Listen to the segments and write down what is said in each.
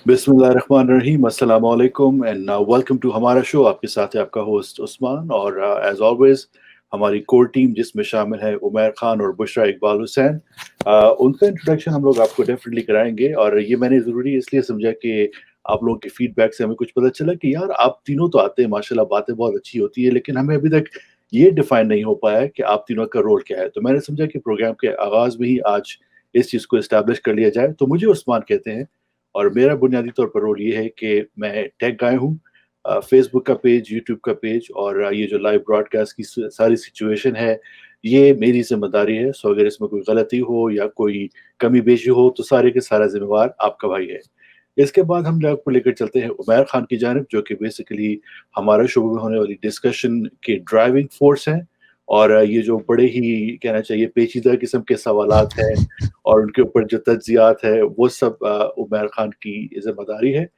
बिस्मिल्लाहिर्रहमानिर्रहीम, अस्सलाम वालेकुम एंड वेलकम टू हमारा शो। आपके साथ है आपका होस्ट उस्मान और एज ऑलवेज हमारी कोर टीम जिसमें शामिल है उमैर खान और बुशरा इकबाल हुसैन। उनका इंट्रोडक्शन हम लोग आपको डेफिनेटली कराएंगे और ये मैंने ज़रूरी इसलिए समझा कि आप लोगों के फीडबैक से हमें कुछ पता चला कि यार आप तीनों तो आते हैं, माशाल्लाह बातें बहुत अच्छी होती है, लेकिन हमें अभी तक ये डिफाइन नहीं हो पाया है कि आप तीनों का रोल क्या है। तो मैंने समझा कि प्रोग्राम के आगाज़ में ही आज इस चीज़ को इस्टेब्लिश कर लिया जाए। तो मुझे उस्मान कहते हैं और मेरा बुनियादी तौर पर रोल ये है कि मैं टेक गाय हूँ। फ़ेसबुक का पेज, यूट्यूब का पेज और ये जो लाइव ब्रॉडकास्ट की सारी सिचुएशन है, ये मेरी ज़िम्मेदारी है। सो अगर इसमें कोई गलती हो या कोई कमी-बेशी हो, तो सारे के सारा ज़िम्मेवार आपका भाई है। इसके बाद हम लोग आपको लेकर चलते हैं उमैर खान की जानिब, जो कि बेसिकली हमारे शो में होने वाली डिस्कशन के ड्राइविंग फ़ोर्स हैं और ये जो बड़े ही कहना चाहिए पेचीदा किस्म के सवालात हैं और उनके ऊपर जो तज्ज़ियात है, वो सब उमैर खान की ज़िम्मेदारी है।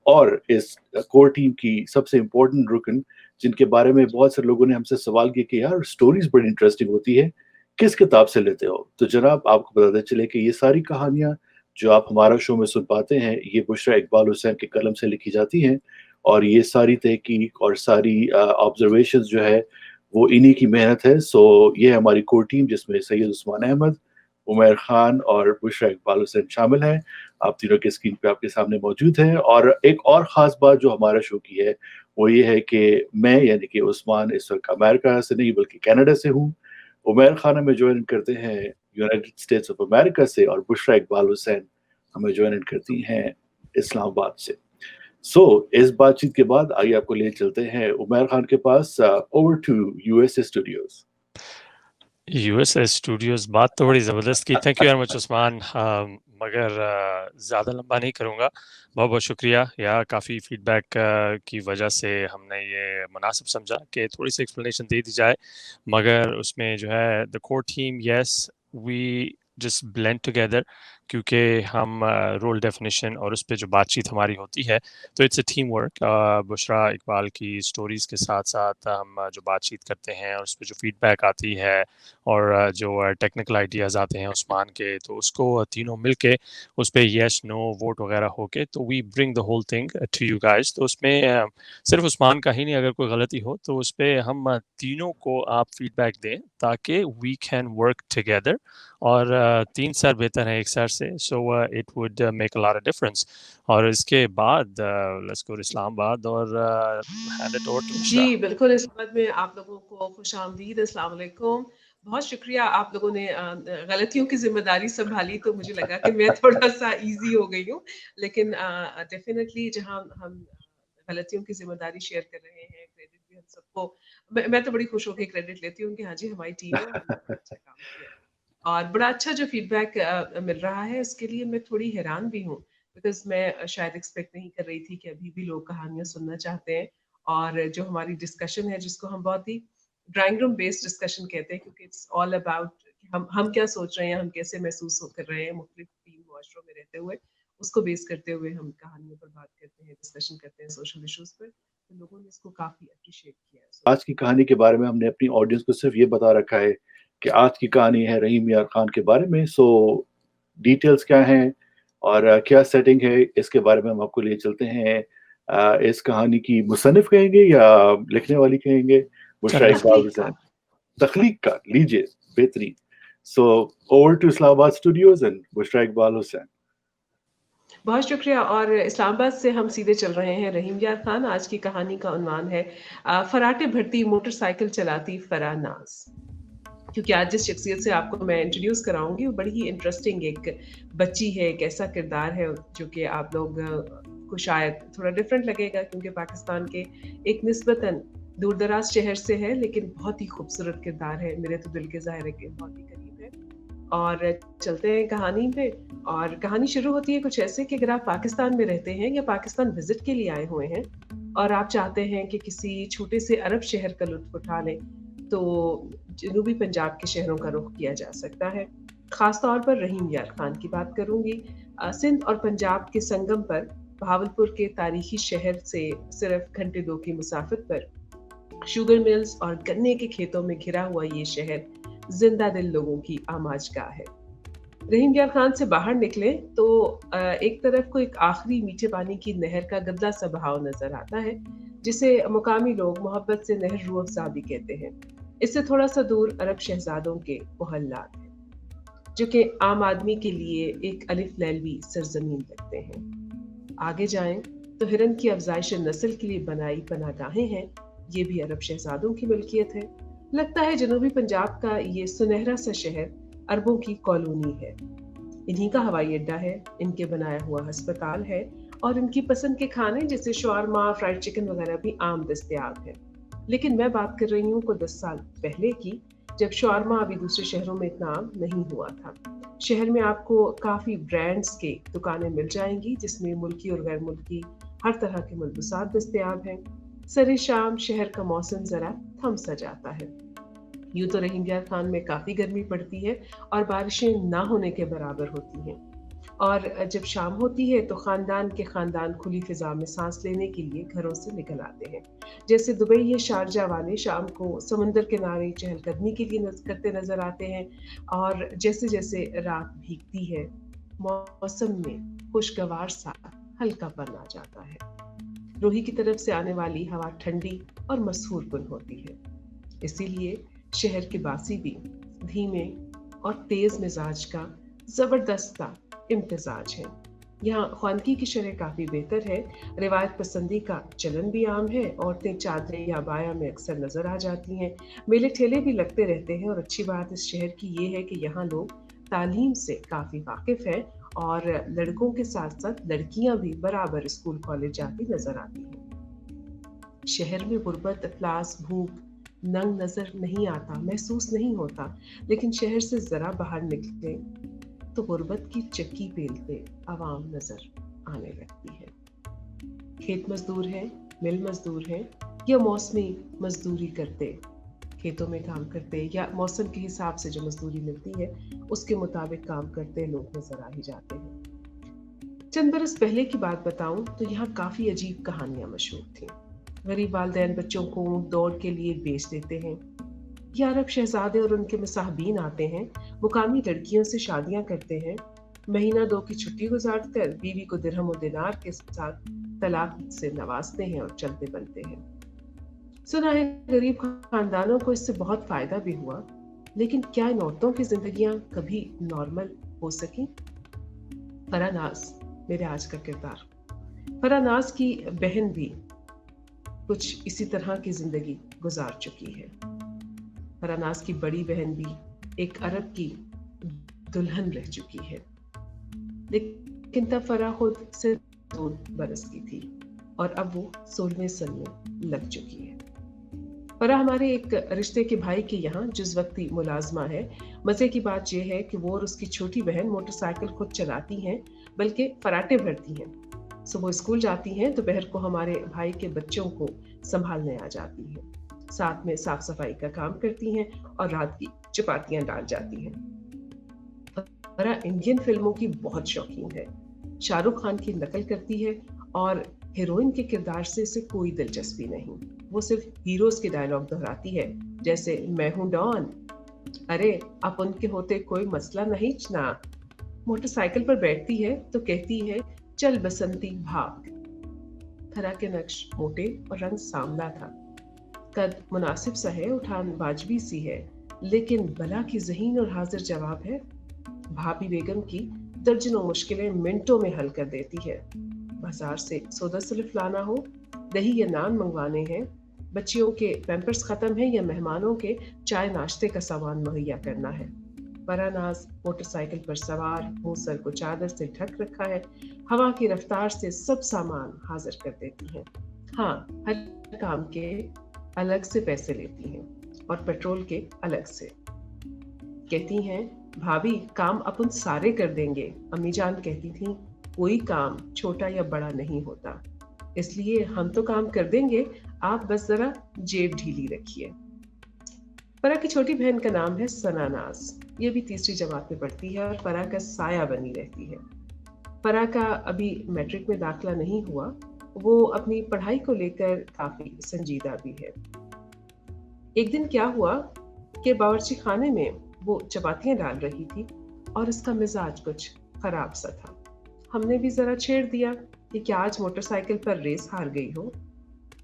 और इस कोर टीम की सबसे इम्पोर्टेंट रुकन, जिनके बारे में बहुत से लोगों ने हमसे सवाल किए कि यार स्टोरीज़ बड़ी इंटरेस्टिंग होती है, किस किताब से लेते हो? तो जनाब आपको बताते चले कि ये सारी कहानियाँ जो आप हमारा शो में सुन पाते हैं, ये बुशरा इकबाल हुसैन के कलम से लिखी जाती हैं और ये सारी तहकीक और सारी ऑब्ज़र्वेशंस जो है, वो इन्हीं की मेहनत है। सो ये है हमारी कोर टीम जिसमें सैयद उस्मान अहमद, उमैर खान और बुशरा इकबाल हुसैन शामिल हैं। आप तीनों की स्क्रीन पे आपके सामने मौजूद हैं और एक और ख़ास बात जो हमारा शो की है, वो ये है कि मैं यानी कि उस्मान इस वक़्त अमेरिका से नहीं बल्कि कनाडा से हूँ। उमैर खान हमें जॉइन करते हैं यूनाइटेड स्टेट्स ऑफ अमेरिका से और बुशरा इकबाल हुसैन हमें जॉइन करती हैं इस्लामाबाद से। सो इस बातचीत के बाद आइए आपको ले चलते हैं उमैर खान के पास over to USA studios. USA studios, बात तो बड़ी ज़बरदस्त की। Thank you very much Usman. मगर ज़्यादा लंबा नहीं करूँगा। बहुत बहुत शुक्रिया। या काफ़ी फ़ीडबैक की वजह से हमने ये मुनासिब समझा कि थोड़ी सी एक्सप्लेनेशन दे दी जाए। मगर उसमें जो है the core team, yes we just blend together, क्योंकि हम रोल डेफिनेशन और उस पे जो बातचीत हमारी होती है, तो it's a team work. Bushra Iqbal की स्टोरीज़ के साथ साथ हम जो बातचीत करते हैं और उस पे जो फ़ीडबैक आती है और जो टेक्निकल आइडियाज़ आते हैं उस्मान के, तो उसको तीनों मिलके उस पे येस नो वोट वगैरह होके तो we bring the whole thing to you guys. तो उसमें सिर्फ उस्मान का ही नहीं, अगर कोई गलती हो तो उस पे हम तीनों को आप फीडबैक दें ताकि वी कैन वर्क टुगेदर। और तीन सर बेहतर है एक सर से, so it would make a lot of difference. और इसके बाद लेट्स गो इस्लामाबाद और हैंड इट ओवर टू जी, बुशरा। बिल्कुल इस बात में आप लोगों को खुशामदीद, अस्सलाम वालेकुम। बहुत शुक्रिया आप लोगों ने गलतियों की ज़िम्मेदारी सँभाली तो मुझे लगा कि मैं थोड़ा-सा ईज़ी हो गई हूँ। लेकिन डेफ़िनेटली जहाँ हम गलतियों की ज़िम्मेदारी शेयर कर रहे हैं, क्रेडिट भी हम सबको मैं तो बड़ी खुश होके क्रेडिट लेती हूँ कि हाँ जी, हमारी टीम है और हमने बहुत अच्छा काम किया है। और बड़ा अच्छा जो फीडबैक मिल रहा है उसके लिए मैं थोड़ी हैरान भी हूँ बिकॉज़ मैं शायद एक्सपेक्ट नहीं कर रही थी कि अभी भी लोग कहानियाँ सुनना चाहते हैं। और जो हमारी डिस्कशन है जिसको हम बहुत ही ड्राइंग रूम बेस्ड डिस्कशन कहते हैं क्योंकि इट्स ऑल अबाउट हम क्या सोच रहे हैं, हम कैसे महसूस कर रहे हैं मुख्तलिफ टीम मुआशरों में रहते हुए, उसको बेस करते हुए हम कहानियों पर बात करते हैं, डिस्कशन करते हैं सोशल इश्यूज पर। तो लोगों ने इसको काफ़ी अप्रिशिएट किया है। आज की कहानी के बारे में हमने अपनी ऑडियंस को सिर्फ ये बता रखा है कि आज की कहानी है रहीम यार खान के बारे में। सो डिटेल्स क्या हैं और क्या सेटिंग है, इसके बारे में हम आपको ले चलते हैं। इस कहानी की मुसन्निफ कहेंगे या लिखने वाली कहेंगे? बुशरा इकबाल तख्लीक का। हुसैन। तख्लीक का, लीजिए, बेहतरीन। So over to Islamabad studios and Bushra Iqbal Hussain. बहुत शुक्रिया और इस्लामाबाद से हम सीधे चल रहे हैं रहीम यार खान। आज की कहानी का उन्वान है फराटे भरती मोटरसाइकिल चलाती फरा नाज। क्योंकि आज जिस शख्सियत से आपको मैं इंट्रोड्यूस कराऊंगी वो बड़ी ही इंटरेस्टिंग एक बच्ची है, एक ऐसा किरदार है जो कि आप लोग को शायद थोड़ा डिफरेंट लगेगा क्योंकि पाकिस्तान के एक निस्बतन दूर दराज शहर से है, लेकिन बहुत ही खूबसूरत किरदार है, मेरे तो दिल के ज़ाहिर है कि बहुत ही करीब है। और चलते हैं कहानी पे। और कहानी शुरू होती है कुछ ऐसे कि अगर आप पाकिस्तान में रहते हैं या पाकिस्तान विजिट के लिए आए हुए हैं और आप चाहते हैं कि किसी छोटे से अरब शहर का लुत्फ उठा लें, तो जनूबी पंजाब के शहरों का रुख किया जा सकता है। ख़ास तौर पर रहीम यार खान की बात करूँगी। सिंध और पंजाब के संगम पर बहावलपुर के तारीखी शहर से सिर्फ घंटे 2 की मुसाफत पर शुगर मिल्स और गन्ने के खेतों में घिरा हुआ ये शहर जिंदा दिल लोगों की आमाजगाह है। रहीम यार खान से बाहर निकले तो एक तरफ को एक आखिरी मीठे पानी की नहर का गंदा सा बहाव नजर आता है, जिसे मुकामी लोग मोहब्बत से नहर रूह अफ़ज़ा भी कहते हैं। इससे थोड़ा सा दूर अरब शहजादों के मोहल्लात हैं, जो कि आम आदमी के लिए एक अलिफ लैलवी सरजमीन लगते हैं। आगे जाएं तो हिरन की अफजाइश नस्ल के लिए बनाई पनाहगाहें हैं, ये भी अरब शहजादों की मिल्कियत है। लगता है जनूबी पंजाब का ये सुनहरा सा शहर अरबों की कॉलोनी है। इन्हीं का हवाई अड्डा है, इनके बनाया हुआ अस्पताल है और इनकी पसंद के खाने जैसे शवारमा, फ्राइड चिकन वगैरह भी आम दस्तयाब है। लेकिन मैं बात कर रही हूँ को 10 साल पहले की, जब शवारमा अभी दूसरे शहरों में इतना आम नहीं हुआ था। शहर में आपको काफी ब्रांड्स के दुकानें मिल जाएंगी, जिसमें मुल्की और गैर मुल्की हर तरह के मलबूसात दस्तयाब हैं। सरे शाम शहर का मौसम जरा थम सा जाता है। यूं तो रहीम यार खान में काफी गर्मी पड़ती है और बारिशें ना होने के बराबर होती हैं, और जब शाम होती है तो खानदान खुली फिजा में सांस लेने के लिए घरों से निकल आते हैं। जैसे दुबई या शारजा वाले शाम को समंदर किनारे चहलकदमी के लिए करते नजर आते हैं, और जैसे जैसे रात भीगती है मौसम में खुशगवार सा हल्कापन आ जाता है। रोही की तरफ से आने वाली हवा ठंडी और मसहूर कुन होती है, इसीलिए शहर के बासी भी धीमे और तेज मिजाज का जबरदस्त इम्तिजाज है। यहाँ ख्वानगी की शरह काफी बेहतर है, रिवायत पसंदी का चलन भी आम है। औरतें चादरें या बाया में अक्सर नजर आ जाती हैं। मेले ठेले भी लगते रहते हैं, और अच्छी बात इस शहर की ये है कि यहाँ लोग तालीम से काफी वाकिफ हैं, और लड़कों के साथ साथ लड़कियां भी बराबर स्कूल कॉलेज जाती नजर आती हैं। शहर में गुर्बत, अफलास, भूख, नंग नजर नहीं आता, महसूस नहीं होता। लेकिन शहर से जरा बाहर निकले तो गुर्बत की चक्की पेलते आवाम नजर आने लगती है। खेत मजदूर है, मिल मजदूर है, या मौसमी मजदूरी करते, खेतों में काम करते, या मौसम के हिसाब से जो मजदूरी मिलती है उसके मुताबिक काम करते लोग नजर आ ही जाते हैं। चंद बरस पहले की बात बताऊं तो यहाँ काफी अजीब कहानियां मशहूर थी। गरीब वालिदैन बच्चों को ऊंट दौड़ के लिए बेच देते हैं, या अरब शहजादे और उनके मुसाहबीन आते हैं, मुकामी लड़कियों से शादियां करते हैं, महीना 2 की छुट्टी गुजार कर बीवी को दिरहम और दिनार के साथ तलाक से नवाजते हैं और चलते बनते हैं। सुना है गरीब खानदानों को इससे बहुत फायदा भी हुआ, लेकिन क्या इन औरतों की जिंदगियां कभी नॉर्मल हो सकी? फरानाज मेरे आज का किरदार। फरानाज की बहन भी कुछ इसी तरह की जिंदगी गुजार चुकी है। फरानाज की बड़ी बहन भी एक अरब की दुल्हन रह चुकी है, लेकिन तब फरा खुद से 2 बरस की थी और अब वो 16वें सन में लग चुकी है। फरा हमारे एक रिश्ते के भाई के यहाँ जुज़ वक्ती मुलाजमा है। मजे की बात यह है कि वो और उसकी छोटी बहन मोटरसाइकिल खुद चलाती हैं, बल्कि फराटे भरती हैं। सुबह स्कूल जाती हैं, दोपहर को हमारे भाई के बच्चों को संभालने आ जाती हैं, साथ में साफ सफाई का काम करती हैं और रात की चपातियां डाल जाती हैं। फरा इंडियन फिल्मों की बहुत शौकीन है, शाहरुख खान की नकल करती है और हीरोइन के किरदार से इसे कोई दिलचस्पी नहीं। वो सिर्फ हीरोज के डायलॉग दोहराती है, जैसे मैं हूं डॉन, अरे आप उनके होते कोई मसला नहीं ना। मोटरसाइकिल पर बैठती है तो कहती है चल बसंती भाग। फरा के नक्श मोटे और रंग सांवला था, कद मुनासिब सा है, उठान वाजबी सी है, लेकिन बला की ज़हीन और हाजिर जवाब है। भाभी बेगम की दर्जनों मुश्किलें मिनटों में हल कर देती है। बाजार से सौदा सिर्फ लाना हो, दही या नान मंगवाने हैं, बच्चियों के पैम्पर्स खत्म है या मेहमानों के चाय नाश्ते का सामान मुहैया करना है। फरानाज मोटरसाइकिल पर सवार, मुंह सर को चादर से ढक रखा है, हवा की रफ्तार से सब सामान हाजिर कर देती है। हाँ, हर काम के अलग से पैसे लेती हैं और पेट्रोल के अलग से। कहती हैं भाभी काम अपन सारे कर देंगे। अम्मी जान कहती थी कोई काम छोटा या बड़ा नहीं होता, इसलिए हम तो काम कर देंगे, आप बस जरा जेब ढीली रखिए। फरा की छोटी बहन का नाम है सनानाज, ये भी 3री जमात में पढ़ती है और फरा का साया बनी रहती है। फरा का अभी मैट्रिक में दाखिला नहीं हुआ, वो अपनी पढ़ाई को लेकर काफी संजीदा भी है। एक दिन क्या हुआ कि बावर्ची खाने में वो चपातियां डाल रही थी और इसका मिजाज कुछ खराब सा था। हमने भी जरा छेड़ दिया कि क्या आज मोटरसाइकिल पर रेस हार गई हो?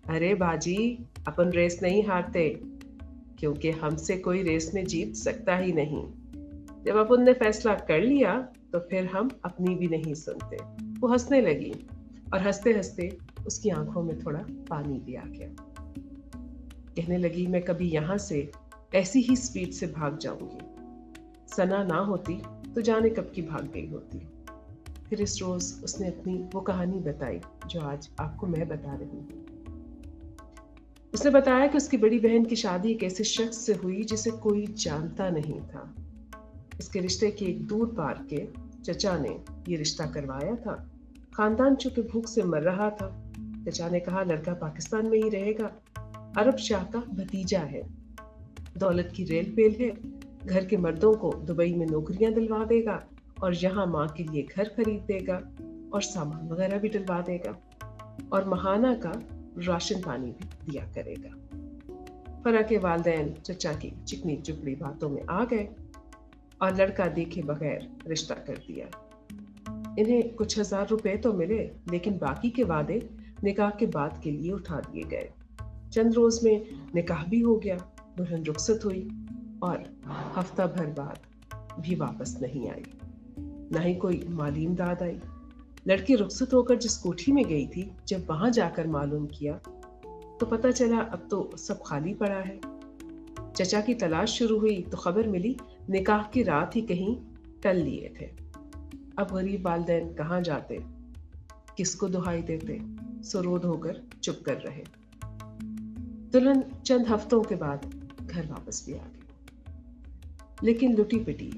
अरे बाजी, अपन रेस नहीं हारते, क्योंकि हमसे कोई रेस में जीत सकता ही नहीं। जब अपन ने फैसला कर लिया तो फिर हम अपनी भी नहीं सुनते। वो हंसने लगी और हंसते हंसते उसकी आंखों में थोड़ा पानी भी आ गया। कहने लगी, मैं कभी यहाँ से ऐसी ही स्पीड से भाग जाऊंगी। सना ना होती तो जाने कब की भाग गई होती। फिर इस रोज उसने अपनी वो कहानी बताई जो आज आपको मैं बता रही हूँ। उसने बताया कि उसकी बड़ी बहन की शादी एक ऐसे शख्स से हुई जिसे कोई जानता नहीं था। इसके रिश्ते के एक दूर पार के चचा ने ये रिश्ता करवाया था। खानदान चूंकि भूख से मर रहा था, चचा ने कहा लड़का पाकिस्तान में ही रहेगा, अरब शाह का भतीजा है, दौलत की रेल पेल है, घर के मर्दों को दुबई में नौकरियां दिलवा देगा और यहाँ माँ के लिए घर खरीद देगा और सामान वगैरह भी दिलवा देगा और महाना का राशन पानी भी दिया करेगा। फरा के वालिदैन चचा की चिकनी चुपड़ी बातों में आ गए और लड़का देखे बगैर रिश्ता कर दिया। इन्हें कुछ हजार रुपए तो मिले, लेकिन बाकी के वादे निकाह के बाद के लिए उठा दिए गए। चंद रोज में निकाह भी हो गया, दुल्हन रुखसत हुई और हफ्ता भर बाद भी वापस नहीं आई। न ही कोई माली इमदाद आई। लड़की रुखसत होकर जिस कोठी में गई थी, जब वहां जाकर मालूम किया तो पता चला अब तो सब खाली पड़ा है। चचा की तलाश शुरू हुई तो खबर मिली निकाह की रात ही कहीं टल लिए थे। अब गरीब वालिदैन कहाँ जाते, किसको दुहाई देते, सुरोध होकर चुप कर रहे। दुल्हन चंद हफ्तों के बाद घर वापस भी आ गई, लेकिन लुटी पिटी,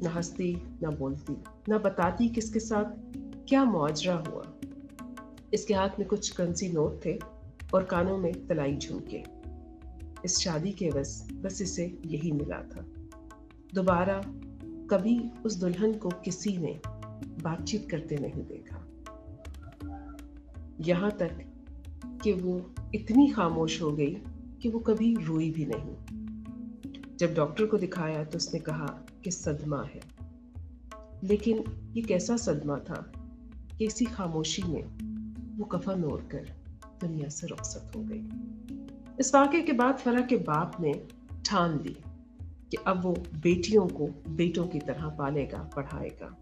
न हंसती न बोलती, न बताती किसके साथ क्या मुआवजा हुआ। इसके हाथ में कुछ करंसी नोट थे और कानों में तलाई झुमके। इस शादी के बस इसे यही मिला था। दोबारा कभी उस दुल्हन को किसी ने बातचीत करते नहीं देखा, यहाँ तक कि वो इतनी खामोश हो गई कि वो कभी रोई भी नहीं। जब डॉक्टर को दिखाया तो उसने कहा कि सदमा है, लेकिन ये कैसा सदमा था कि इसी खामोशी में वो कफन ओढ़कर दुनिया से रुखसत हो गई। इस वाक़े के बाद फरा के बाप ने ठान ली कि अब वो बेटियों को बेटों की तरह पालेगा, पढ़ाएगा,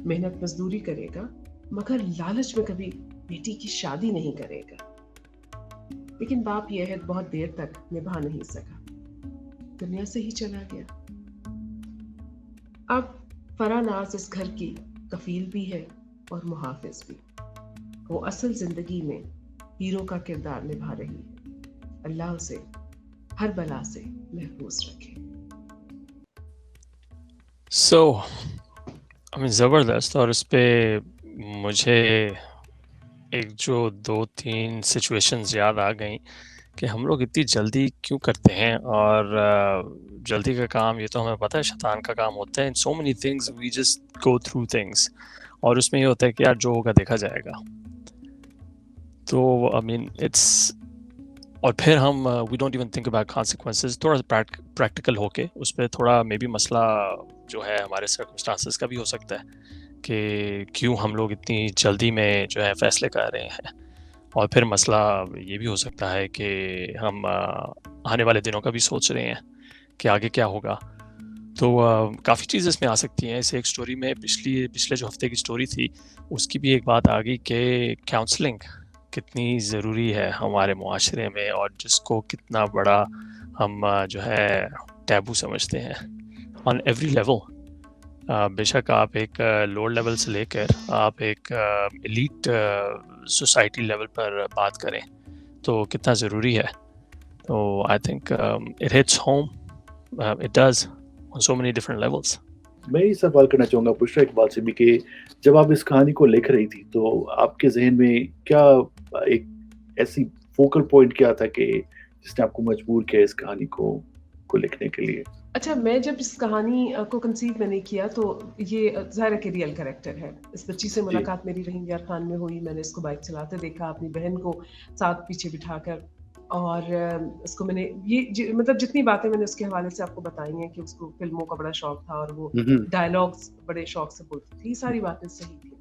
मेहनत मजदूरी करेगा, मगर लालच में कभी बेटी की शादी नहीं करेगा। लेकिन बाप यह अहद बहुत देर तक निभा नहीं सका, दुनिया से ही चला गया। अब फरा नाज इस घर की कफील भी है और मुहाफिज भी। वो असल जिंदगी में हीरो का किरदार निभा रही है। अल्लाह उसे हर बला से महफूज रखे। ज़बरदस्त। और उस पे मुझे एक जो 2-3 सिचुएशंस याद आ गई कि हम लोग इतनी जल्दी क्यों करते हैं। और जल्दी का काम, ये तो हमें पता है, शैतान का काम होता है। In so many things we just go through things, और उसमें ये होता है कि यार जो होगा देखा जाएगा। तो आई मीन इट्स, और फिर हम we don't even think about consequences. थोड़ा प्रैक्टिकल होके उस पर थोड़ा मे बी मसला जो है हमारे सर्कमस्टांसेस का भी हो सकता है कि क्यों हम लोग इतनी जल्दी में जो है फैसले कर रहे हैं। और फिर मसला ये भी हो सकता है कि हम आने वाले दिनों का भी सोच रहे हैं कि आगे क्या होगा। तो काफ़ी चीज़ें इसमें आ सकती हैं। इसे एक स्टोरी में पिछले जो हफ्ते की स्टोरी थी उसकी भी एक बात आ गई कि काउंसलिंग कितनी ज़रूरी है हमारे मुआशरे में, और जिसको कितना बड़ा हम जो है टैबू समझते हैं ऑन एवरी लेवल। बेशक आप एक लोअर लेवल से लेकर आप एक एलीट सोसाइटी लेवल पर बात करें तो कितना ज़रूरी है। तो I think it hits home, it does on so many different levels. मैं ये सवाल करना चाहूँगा बुशरा इकबाल से भी कि जब आप इस कहानी को लिख रही थी तो आपके जहन में क्या एक ऐसी फोकल पॉइंट क्या था कि जिसने आपको मजबूर किया इस कहानी को लिखने के लिए? अच्छा, मैं जब इस कहानी को कंसीव मैंने किया तो ये ज़ाहिर है कि रियल कैरेक्टर है। इस बच्ची से मुलाकात मेरी रहीम यार खान में हुई। मैंने इसको बाइक चलाते देखा, अपनी बहन को साथ पीछे बिठाकर اور اس کو میں نے یہ مطلب جتنی باتیں میں نے اس کے حوالے سے آپ کو بتائی ہیں کہ اس کو فلموں کا بڑا شوق تھا اور وہ ڈائلاگس بڑے شوق سے بولتی تھی، یہ ساری باتیں صحیح تھیں.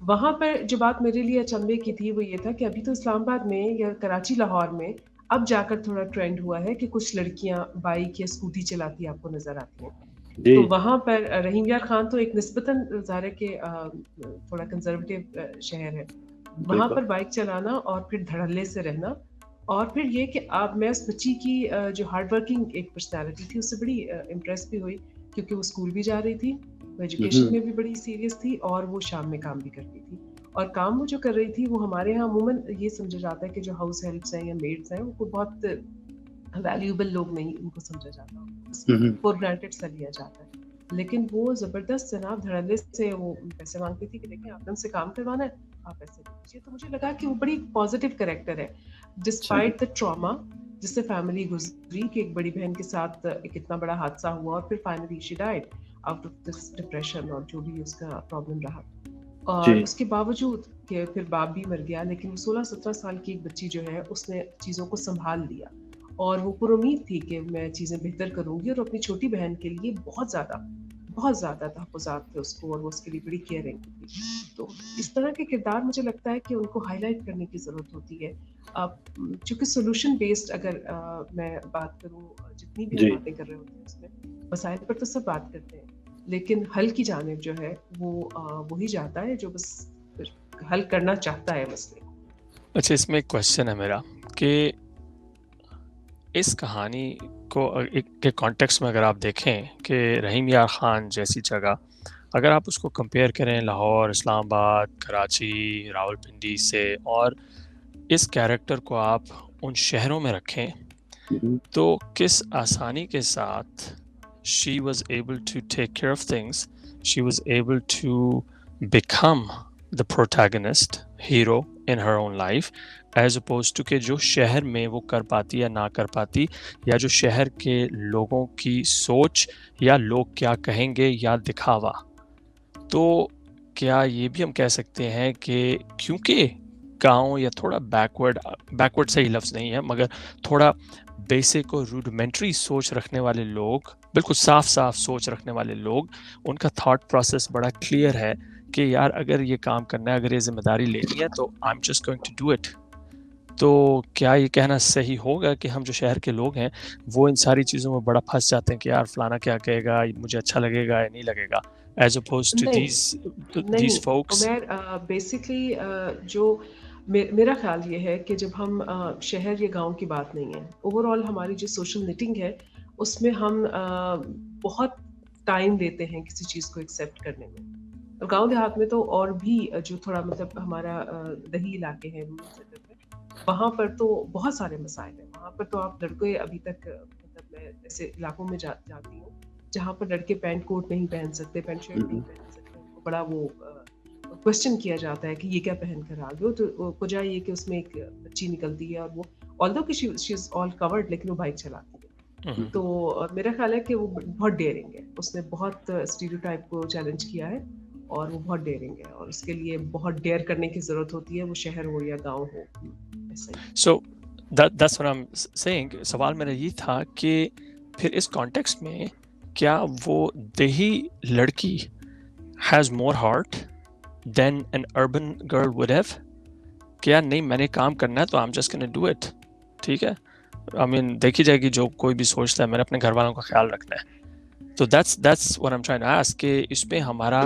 وہاں پر جو بات میرے لیے اچنبے کی تھی وہ یہ تھا کہ ابھی تو اسلام آباد میں یا کراچی لاہور میں اب جا کر تھوڑا ٹرینڈ ہوا ہے کہ کچھ لڑکیاں بائک یا اسکوٹی چلاتی آپ کو نظر آتی ہیں. تو وہاں پر رحیم یار خان تو ایک نسبتاً ظاہر ہے کہ تھوڑا کنزرویٹو شہر ہے، وہاں پر بائک چلانا اور پھر دھڑلے سے رہنا، اور پھر یہ کہ اب میں اس بچی کی جو ہارڈ ورکنگ ایک پرسنالٹی تھی اس سے بڑی امپریس بھی ہوئی، کیونکہ وہ اسکول بھی جا رہی تھی، وہ ایجوکیشن میں بھی بڑی سیریس تھی اور وہ شام میں کام بھی کرتی تھی. اور کام وہ جو کر رہی تھی وہ ہمارے یہاں عموماً یہ سمجھا جاتا ہے کہ جو ہاؤس ہیلپس ہیں یا میڈس ہیں وہ بہت ویلیوبل لوگ نہیں ان کو سمجھا جاتا، فور گرانٹیڈ سا لیا جاتا ہے. لیکن وہ زبردست جناب دھڑلے سے وہ پیسے مانگتی تھی کہ دیکھیں آپ نے ان سے کام کروانا ہے آپ پیسے دیجیے. تو مجھے لگا کہ وہ بڑی پازیٹیو کریکٹر ہے ڈسپائٹ دا ٹراما جس سے فیملی گزری، کہ ایک بڑی بہن کے ساتھ ایک اتنا بڑا حادثہ ہوا اور پھر finally she died out of this depression اور جو بھی اس کا پرابلم رہا. اور اس کے باوجود کہ پھر باپ بھی مر گیا، لیکن 16-17 سال کی ایک بچی جو ہے اس نے چیزوں کو سنبھال لیا اور وہ پر امید تھی کہ میں چیزیں بہتر کروں گی، اور اپنی چھوٹی بہن کے لیے بہت زیادہ تحفظات تھے اس کو اور وہ اس کے لیے بڑی کیئرنگ تھی. تو اس طرح کے کردار مجھے لگتا ہے کہ ان کو ہائی لائٹ کرنے کی ضرورت ہوتی ہے. چونکہ سولوشن بیسڈ اگر میں بات کروں، جتنی بھی ہم باتیں کر رہے ہوتے ہیں اس میں مسائل پر تو سب بات کرتے ہیں، لیکن حل کی جانب جو ہے وہ وہی جاتا ہے جو بس حل کرنا چاہتا ہے مسئلے. اچھا، اس میں ایک کوشچن ہے میرا کہ اس کہانی کو ایک کانٹیکس میں اگر آپ دیکھیں کہ رحیم یار خان جیسی جگہ اگر آپ اس کو کمپیئر کریں لاہور، اسلام آباد، کراچی، راولپنڈی سے، اور اس کیریکٹر کو آپ ان شہروں میں رکھیں تو کس آسانی کے ساتھ she was able to take care of things, she was able to become the protagonist, hero in her own life, as opposed to کہ جو شہر میں وہ کر پاتی یا نہ کر پاتی، یا جو شہر کے لوگوں کی سوچ یا لوگ کیا کہیں گے یا دکھاوا. تو کیا یہ بھی ہم کہہ سکتے ہیں کہ کیونکہ گاؤں یا تھوڑا بیکورڈ صحیح لفظ نہیں ہے مگر تھوڑا بیسک اور روڈیمنٹری سوچ رکھنے والے لوگ، بالکل صاف سوچ رکھنے والے لوگ، ان کا تھاٹ پروسیس بڑا کلیئر ہے کہ یار اگر یہ کام کرنا ہے، اگر یہ ذمہ داری لینی ہے تو I am just going to do it. تو کیا یہ کہنا صحیح ہوگا کہ ہم جو شہر کے لوگ ہیں وہ ان ساری چیزوں میں بڑا پھنس جاتے ہیں کہ یار فلانا کیا کہے گا، مجھے اچھا لگے گا یا نہیں لگے گا، as opposed to these folks؟ Basically جو میرا خیال یہ ہے کہ جب ہم شہر یا گاؤں کی بات نہیں ہے، اوور آل ہماری جو سوشل نیٹنگ ہے اس میں ہم بہت ٹائم دیتے ہیں کسی چیز کو ایکسیپٹ کرنے میں. گاؤں دیہات میں تو اور بھی جو تھوڑا مطلب ہمارا دیہی علاقے ہیں وہاں پر تو بہت سارے مسائل ہیں. وہاں پر تو آپ لڑکے ابھی تک مطلب میں ایسے علاقوں میں جاتی ہوں جہاں پر لڑکے پینٹ کوٹ نہیں پہن سکتے، پینٹ شرٹ نہیں پہن سکتے، بڑا وہ کوشچن کیا جاتا ہے کہ یہ کیا پہن کر آ گئے. تو وجہ یہ کہ اس میں ایک بچی نکلتی ہے اور وہ although کہ she is all covered لیکن وہ بائک چلاتی ہے. تو میرا خیال ہے کہ وہ بہت ڈیئرنگ ہے، اس نے بہت اسٹیریوٹائپ کو چیلنج کیا ہے اور وہ بہت ڈیئرنگ ہے، اور اس کے لیے بہت ڈیئر کرنے کی ضرورت ہوتی ہے، وہ شہر ہو یا گاؤں ہو. So that's what I'm saying. سوال میرا یہ تھا کہ پھر اس کانٹیکسٹ میں کیا وہ دیہی لڑکی has more heart than an urban girl would have؟ کیا نہیں میں نے کام کرنا ہے تو I'm just gonna do it، ٹھیک ہے، I mean دیکھی جائے گی جو کوئی بھی سوچتا ہے، میں نے اپنے گھر والوں کا خیال رکھنا ہے. تو that's what I'm trying to ask کہ اس میں ہمارا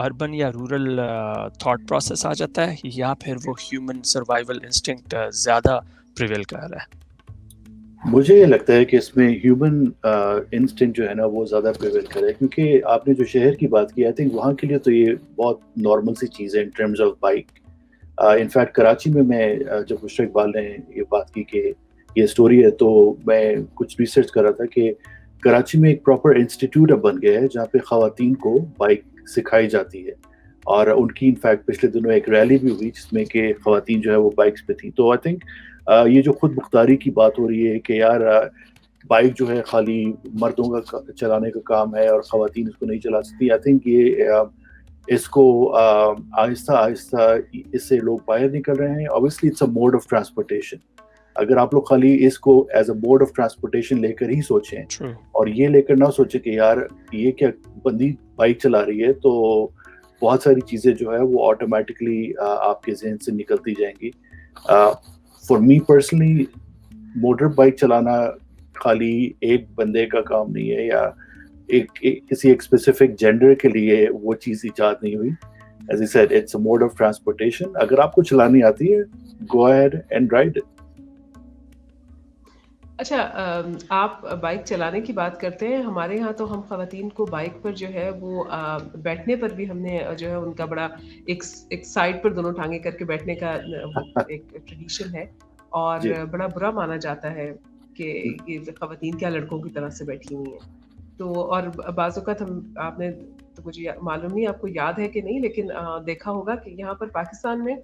اربن یا رورل تھاٹ پروسیس آ جاتا ہے یا پھر وہ ہیومن سروائیول انسٹنکٹ زیادہ پریویل کر رہا ہے. مجھے یہ لگتا ہے کہ اس میں ہیومن انسٹنکٹ جو ہے نا وہ زیادہ پریویل کرے، کیونکہ آپ نے جو شہر کی بات کی، آئی تھنک وہاں کے لیے تو یہ بہت نارمل سی چیز ہے in terms of bike. In fact Karachi میں جب بشرا اقبال نے یہ بات کی کہ یہ اسٹوری ہے، تو میں کچھ ریسرچ کر رہا تھا کہ کراچی میں ایک پراپر انسٹیٹیوٹ اب بن گیا ہے جہاں پہ خواتین کو بائک سکھائی جاتی ہے، اور ان کی انفیکٹ پچھلے دنوں ایک ریلی بھی ہوئی جس میں کہ خواتین جو ہے وہ بائکس پہ تھیں. تو آئی تھنک یہ جو خود مختاری کی بات ہو رہی ہے کہ یار بائک جو ہے خالی مردوں کا چلانے کا کام ہے اور خواتین اس کو نہیں چلا سکتی، آئی تھنک یہ اس کو آہستہ آہستہ اس سے لوگ باہر نکل رہے ہیں. Obviously it's a mode of transportation, اگر آپ لوگ خالی اس کو as a mode of transportation لے کر ہی سوچیں True. اور یہ لے کر نہ سوچیں کہ یار یہ کیا بندی بائک چلا رہی ہے، تو بہت ساری چیزیں جو ہے وہ آٹومیٹکلی آپ کے ذہن سے نکلتی جائیں گی. For me personally motor bike چلانا خالی ایک بندے کا کام نہیں ہے یا کسی ایک اسپیسیفک جینڈر کے لیے وہ چیز ایجاد نہیں ہوئی. As I said, it's a mode of transportation. اگر آپ کو چلانی آتی ہے go ahead and ride it. اچھا، آپ بائک چلانے کی بات کرتے ہیں. ہمارے یہاں تو ہم خواتین کو بائک پر جو ہے وہ بیٹھنے پر بھی ہم نے جو ہے ان کا بڑا ایک سائڈ پر دونوں ٹانگیں کر کے بیٹھنے کا وہ ایک ٹریڈیشن ہے، اور جی. بڑا برا مانا جاتا ہے کہ یہ خواتین کیا لڑکوں کی طرح سے بیٹھی ہوئی ہیں. تو اور بعض اوقات آپ نے تو مجھے معلوم نہیں آپ کو یاد ہے کہ نہیں، لیکن دیکھا ہوگا کہ یہاں پر پاکستان میں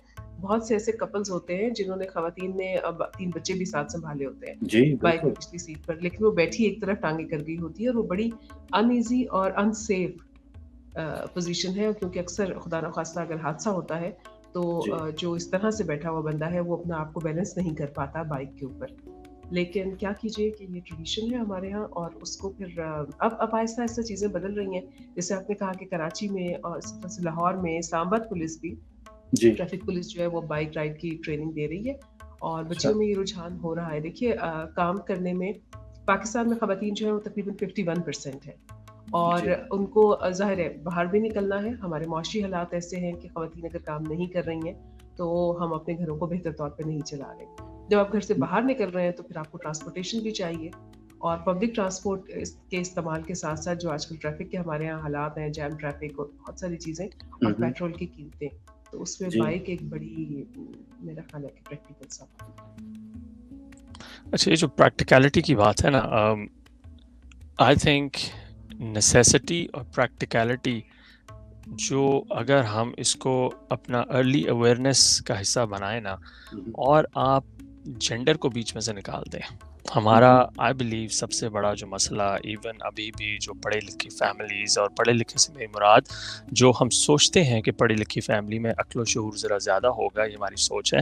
بہت سے ایسے کپلز ہوتے ہیں جنہوں نے خواتین نے 3 بچے بھی ساتھ سنبھالے ہوتے ہیں جی بائک بالکل. کی پچھلی سیٹ پر، لیکن وہ بیٹھی ایک طرف ٹانگیں کر گئی ہوتی ہے، اور وہ بڑی ان ایزی اور ان سیف پوزیشن ہے، کیونکہ اکثر خدا نخواستہ اگر حادثہ ہوتا ہے تو جی. جو اس طرح سے بیٹھا ہوا بندہ ہے وہ اپنا آپ کو بیلنس نہیں کر پاتا بائک کے اوپر. لیکن کیا کیجیے کہ یہ ٹریڈیشن ہے ہمارے ہاں، اور اس کو پھر اب آہستہ آہستہ چیزیں بدل رہی ہیں. جیسے آپ نے کہا کہ کراچی میں اور اس طرح سے لاہور میں اسلام آباد پولیس بھی جی. ٹریفک پولیس جو ہے وہ بائک رائڈ کی ٹریننگ دے رہی ہے، اور اچھا. بچیوں میں یہ رجحان ہو رہا ہے. دیکھیے کام کرنے میں پاکستان میں خواتین جو ہے وہ تقریباً 51% ہے، اور جی. ان کو ظاہر ہے باہر بھی نکلنا ہے. ہمارے معاشی حالات ایسے ہیں کہ خواتین اگر کام نہیں کر رہی ہیں تو ہم اپنے گھروں کو بہتر طور پہ نہیں چلا رہے. جب آپ گھر سے باہر نکل رہے ہیں تو پھر آپ کو ٹرانسپورٹیشن بھی چاہیے، اور پبلک ٹرانسپورٹ کے استعمال کے ساتھ ساتھ جو آج کل ٹریفک کے ہمارے یہاں حالات ہیں، جیم ٹریفک اور بہت ساری چیزیں، اور پیٹرول کی قیمتیں، تو اس میں جی. بائک ایک بڑی میرا خیال ہے کہ پریکٹیکل سا. اچھا، یہ جو پریکٹیکلٹی کی بات ہے نا، آئی تھنک نیسیسٹی اور پریکٹیکلٹی جو اگر ہم اس کو اپنا ارلی اویئرنیس کا حصہ بنائیں نا، اور آپ جینڈر کو بیچ میں سے نکال دیں. ہمارا آئی بلیو سب سے بڑا جو مسئلہ ایون ابھی بھی جو پڑھے لکھی فیملیز، اور پڑھے لکھے سے میری مراد جو ہم سوچتے ہیں کہ پڑھی لکھی فیملی میں عقل و شعور ذرا زیادہ ہوگا، یہ ہماری سوچ ہے،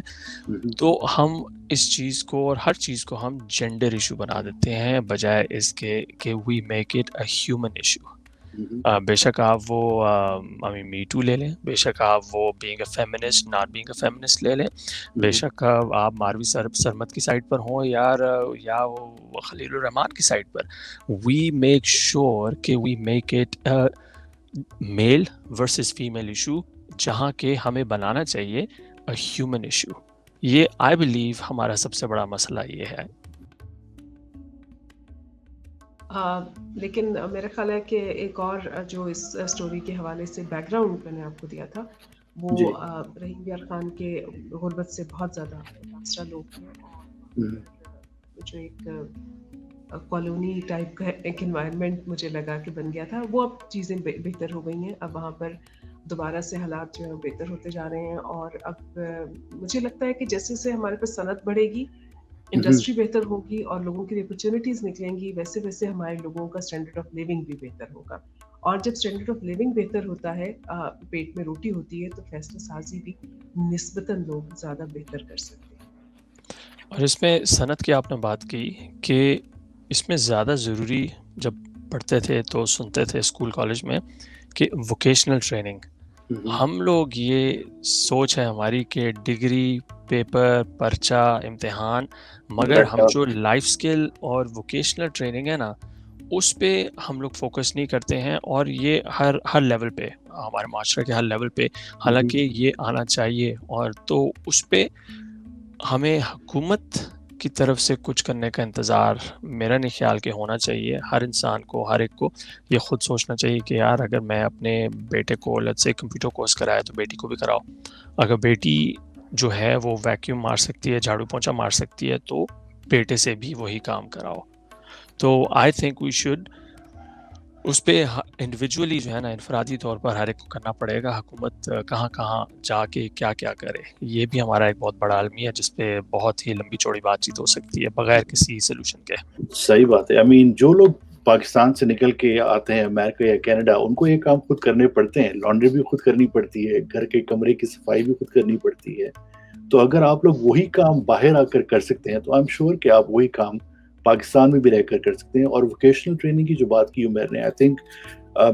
تو ہم اس چیز کو اور ہر چیز کو ہم جینڈر ایشو بنا دیتے ہیں بجائے اس کے کہ we make it a human issue. بے شک آپ وہ می ٹو لے لیں، بے شک آپ وہ being a feminist not being a feminist لے لیں، بے شک آپ ماروی سرمد کی سائڈ پر ہوں یا وہ خلیل الرحمان کی سائڈ پر. وی میک شور کہ we make it male versus female issue, جہاں کہ ہمیں بنانا چاہیے اے ہیومن ایشو. یہ آئی بلیو ہمارا سب سے بڑا مسئلہ یہ ہے. لیکن میرا خیال ہے کہ ایک اور جو اس سٹوری کے حوالے سے بیک گراؤنڈ میں نے آپ کو دیا تھا، وہ رحیم یار خان کے غربت سے بہت زیادہ متاثرہ لوگ ہیں، اور جو ایک کالونی ٹائپ کا ایک انوائرمنٹ مجھے لگا کہ بن گیا تھا، وہ اب چیزیں بہتر ہو گئی ہیں. اب وہاں پر دوبارہ سے حالات جو ہیں بہتر ہوتے جا رہے ہیں، اور اب مجھے لگتا ہے کہ جیسے جیسے ہمارے پاس صنعت بڑھے گی، انڈسٹری بہتر ہوگی اور لوگوں کی اپرچونٹیز نکلیں گی، ویسے ویسے ہمارے لوگوں کا اسٹینڈرڈ آف لیونگ بھی بہتر ہوگا. اور جب اسٹینڈرڈ آف لیونگ بہتر ہوتا ہے، پیٹ میں روٹی ہوتی ہے، تو فیصلہ سازی بھی نسبتاً لوگ زیادہ بہتر کر سکتے ہیں. اور اس میں صنعت کی آپ نے بات کی کہ اس میں زیادہ ضروری جب پڑھتے تھے تو سنتے تھے اسکول کالج میں کہ ووکیشنل ٹریننگ. ہم لوگ یہ سوچ ہے ہماری کہ ڈگری، پیپر، پرچہ، امتحان، مگر ہم جو لائف سکل اور ووکیشنل ٹریننگ ہے نا، اس پہ ہم لوگ فوکس نہیں کرتے ہیں. اور یہ ہر لیول پہ، ہمارے معاشرے کے ہر لیول پہ حالانکہ یہ آنا چاہیے. اور تو اس پہ ہمیں حکومت کی طرف سے کچھ کرنے کا انتظار میرا نہیں خیال کہ ہونا چاہیے. ہر انسان کو، ہر ایک کو یہ خود سوچنا چاہیے کہ یار اگر میں اپنے بیٹے کو لیٹس سے کمپیوٹر کورس کرایا تو بیٹی کو بھی کراؤ. اگر بیٹی جو ہے وہ ویکیوم مار سکتی ہے، جھاڑو پونچھا مار سکتی ہے، تو بیٹے سے بھی وہی کام کراؤ. تو آئی تھنک وی شوڈ اس پہ انڈیویجولی جو ہے نا، انفرادی طور پر ہر ایک کو کرنا پڑے گا. حکومت کہاں کہاں جا کے کیا کیا کرے، یہ بھی ہمارا ایک بہت بڑا المیہ ہے جس پہ بہت ہی لمبی چوڑی بات چیت ہو سکتی ہے بغیر کسی سلوشن کے. صحیح بات ہے. جو لوگ پاکستان سے نکل کے آتے ہیں امریکہ یا کینیڈا، ان کو یہ کام خود کرنے پڑتے ہیں. لانڈری بھی خود کرنی پڑتی ہے، گھر کے کمرے کی صفائی بھی خود کرنی پڑتی ہے، تو اگر آپ لوگ وہی کام باہر آ کر سکتے ہیں تو آئی ایم شیور کہ آپ وہی کام پاکستان میں بھی رہ کر سکتے ہیں. اور ووکیشنل ٹریننگ کی جو بات کی عمر نے, آئی تھنک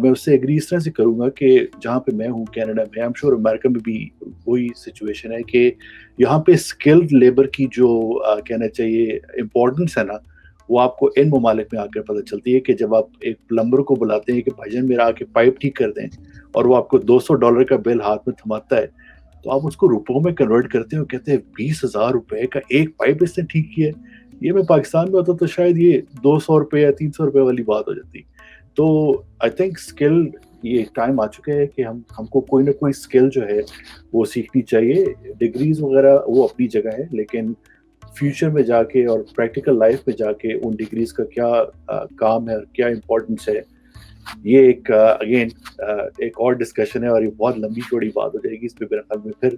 میں اس سے ایگری اس طرح سے کروں گا کہ جہاں پہ میں ہوں کینیڈا میں, آئی ایم شیور امریکہ میں بھی وہی سچویشن ہے کہ یہاں پہ اسکلڈ لیبر کی جو کہنا چاہیے امپورٹنس ہے نا, وہ آپ کو ان ممالک میں آ کر پتہ چلتی ہے کہ جب آپ ایک پلمبر کو بلاتے ہیں کہ بھائی جان میرا آ کے پائپ ٹھیک کر دیں, اور وہ آپ کو $200 کا بل ہاتھ میں تھماتا ہے, تو آپ اس کو روپوں میں کنورٹ کرتے ہیں اور کہتے ہیں 20,000 روپے کا ایک پائپ اس نے ٹھیک کیا ہے. یہ میں پاکستان میں ہوتا تو شاید یہ 200 روپے یا 300 روپے والی بات ہو جاتی. تو آئی تھنک اسکل, یہ ٹائم آ چکا ہے کہ ہم کو کوئی نہ کوئی اسکل جو ہے وہ سیکھنی چاہیے. ڈگریز وغیرہ وہ اپنی جگہ ہے, لیکن فیوچر میں جا کے اور پریکٹیکل لائف میں جا کے ان ڈگریز کا کیا کام ہے اور کیا امپورٹنس ہے, یہ ایک اگین ایک اور ڈسکشن ہے, اور یہ بہت لمبی چوڑی بات ہو جائے گی. اس پہ میرے خیال میں پھر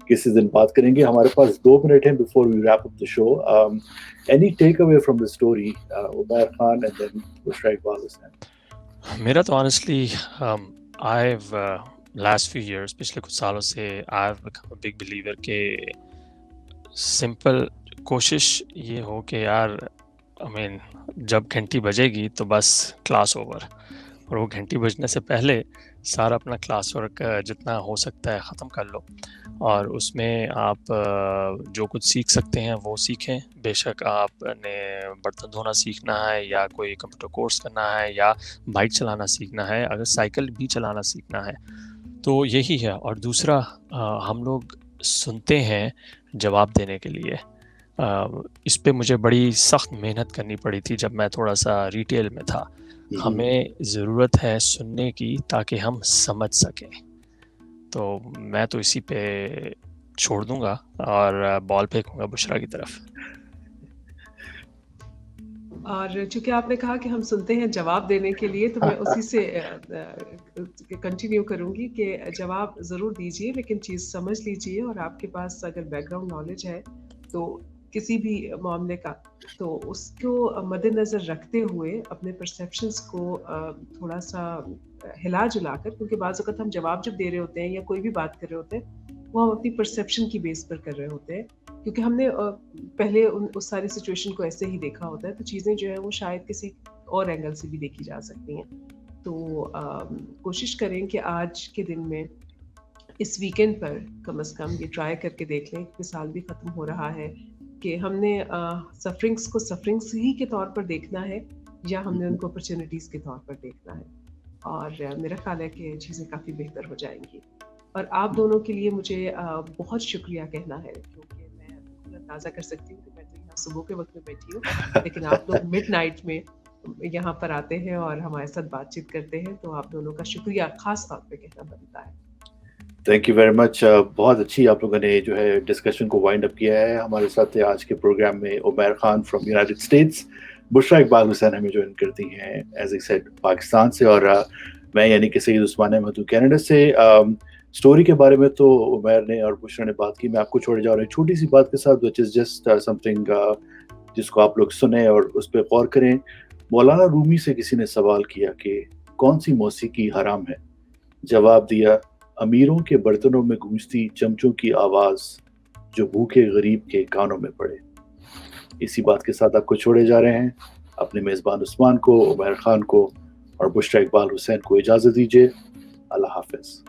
کسی دن بات کریں گے. ہمارے پاس 2 منٹ ہیں before we wrap up the show. Any takeaway from the story, Umair Khan and then Bushra Iqbal حسین. میرا تو آنیسٹلی لاسٹ فیو ایئرس, پچھلے کچھ سالوں سے I have become a big believer کہ سمپل کوشش یہ ہو کہ یار آئی مین جب گھنٹی بجے گی تو بس کلاس اوور, اور وہ گھنٹی بجنے سے پہلے سارا اپنا کلاس ورک جتنا ہو سکتا ہے ختم کر لو, اور اس میں آپ جو کچھ سیکھ سکتے ہیں وہ سیکھیں. بے شک آپ نے برتن دھونا سیکھنا ہے, یا کوئی کمپیوٹر کورس کرنا ہے, یا بائک چلانا سیکھنا ہے, اگر سائیکل بھی چلانا سیکھنا ہے تو یہی ہے. اور دوسرا, ہم لوگ سنتے ہیں جواب دینے کے لیے. اس پہ مجھے بڑی سخت محنت کرنی پڑی تھی جب میں تھوڑا سا ریٹیل میں تھا. ہمیں ضرورت ہے سننے کی تاکہ ہم سمجھ سکیں. تو میں تو اسی پہ چھوڑ دوں گا اور بال پھینکوں گا بشرا کی طرف. اور چونکہ آپ نے کہا کہ ہم سنتے ہیں جواب دینے کے لیے, تو میں اسی سے کنٹینیو کروں گی کہ جواب ضرور دیجیے, لیکن چیز سمجھ لیجیے. اور آپ کے پاس اگر بیک گراؤنڈ نالج ہے تو کسی بھی معاملے کا, تو اس کو مد نظر رکھتے ہوئے اپنے پرسیپشنس کو تھوڑا سا ہلا جلا کر, کیونکہ بعض اوقات ہم جواب جب دے رہے ہوتے ہیں یا کوئی بھی بات کر رہے ہوتے ہیں وہ ہم اپنی پرسیپشن کی بیس پر کر رہے ہوتے ہیں, کیونکہ ہم نے پہلے اس ساری سچویشن کو ایسے ہی دیکھا ہوتا ہے, تو چیزیں جو ہے وہ شاید کسی اور اینگل سے بھی دیکھی جا سکتی ہیں. تو کوشش کریں کہ آج کے دن میں اس ویکینڈ پر کم از کم یہ ٹرائی کر کے دیکھ لیں, کہ سال بھی ختم ہو رہا ہے, کہ ہم نے سفرنگس کو سفرنگس ہی کے طور پر دیکھنا ہے یا ہم نے ان کو اپرچونیٹیز کے طور پر دیکھنا ہے. اور میرا خیال ہے کہ چیزیں کافی بہتر ہو جائیں گی. اور آپ دونوں کے لیے مجھے بہت شکریہ کہنا ہے, کیونکہ میں بالکل اندازہ کر سکتی ہوں کہ میں تو یہاں صبح کے وقت میں بیٹھی ہوں, لیکن آپ لوگ مڈ نائٹ میں یہاں پر آتے ہیں اور ہمارے ساتھ بات چیت کرتے ہیں, تو آپ دونوں کا شکریہ خاص طور پہ کہنا بنتا ہے. Thank you very much. بہت اچھی آپ لوگوں نے جو ہے ڈسکشن کو وائنڈ اپ کیا ہے. ہمارے ساتھ آج کے پروگرام میں Umair Khan from United States, Bushra Iqbal حسین ہمیں جوائن کرتی ہیں ایز اے سیڈ پاکستان سے, اور میں یعنی کہ سید عثمان احمد کینیڈا سے. اسٹوری کے بارے میں تو عمیر نے اور بشرا نے بات کی, میں آپ کو چھوڑے جا رہا ہوں چھوٹی سی بات کے ساتھ, وچ از جسٹ سم تھنگ جس کو آپ لوگ سنیں اور اس پہ غور کریں. مولانا رومی سے کسی نے سوال کیا کہ کون سی موسیقی حرام ہے؟ جواب دیا, امیروں کے برتنوں میں گونجتی چمچوں کی آواز جو بھوکے غریب کے کانوں میں پڑے. اسی بات کے ساتھ آپ کو چھوڑے جا رہے ہیں. اپنے میزبان عثمان کو, عمیر خان کو اور بشرا اقبال حسین کو اجازت دیجیے. اللہ حافظ.